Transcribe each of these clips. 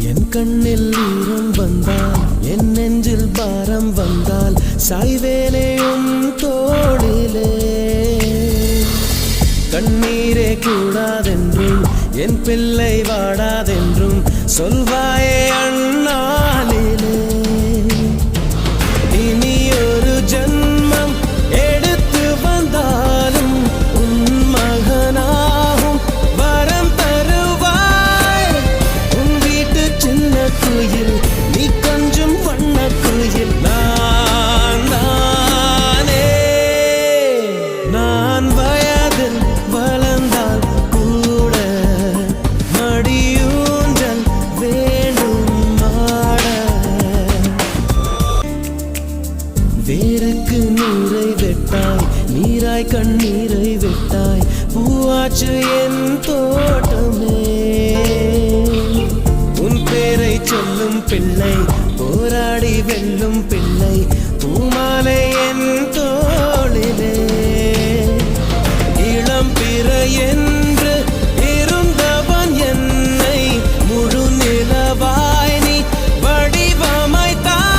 என் கண்ணில் ஈரம் வந்தால் என் நெஞ்சில் பாரம் வந்தால் சாய்வேனேயும் தோளிலே கண்ணீரே கூடாதென்றும் என் பிள்ளை வாடாதென்றும் சொல்வாயே அண்ணாலிலே இனி ஒரு ஜன்மம் எடுத்து வந்தாலும் உன் மகனாகும் வரம் தருவாய் உன் வீட்டு சின்ன குயில் நீ கொஞ்சம் வண்ண குயில் நான் வயதில் வளர்ந்தால் கூட மடியூஞ்சல் வேண்டும் ஆட வேருக்கு நீரை வெட்டாய் நீராய் கண்ணீரை வெட்டாய் பூவாச்சு என் தோட்டமே உன் பேரை சொல்லும் பிள்ளை போராடி வெல்லும் பிள்ளை பூமாலை என் தோளிலே இளம் பிற என்று இருந்தவன் என்னை முழு நிலவாய் நீ வடிவமைத்தாய்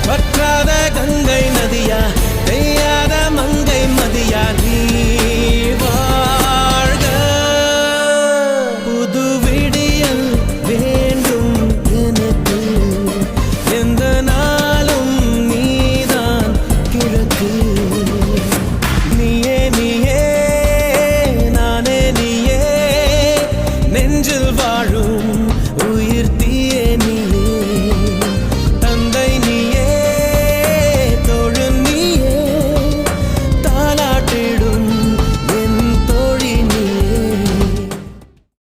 வற்றாத கங்கை நதியா பெய்யாத மங்கை மதியா நீ வாழ்க புது விடியல் வேண்டும் எனக்கு எந்த நாளும் நீதான் கிழக்கு நீயே நீயே நானே நீயே நெஞ்சில் வாழும் உயிர்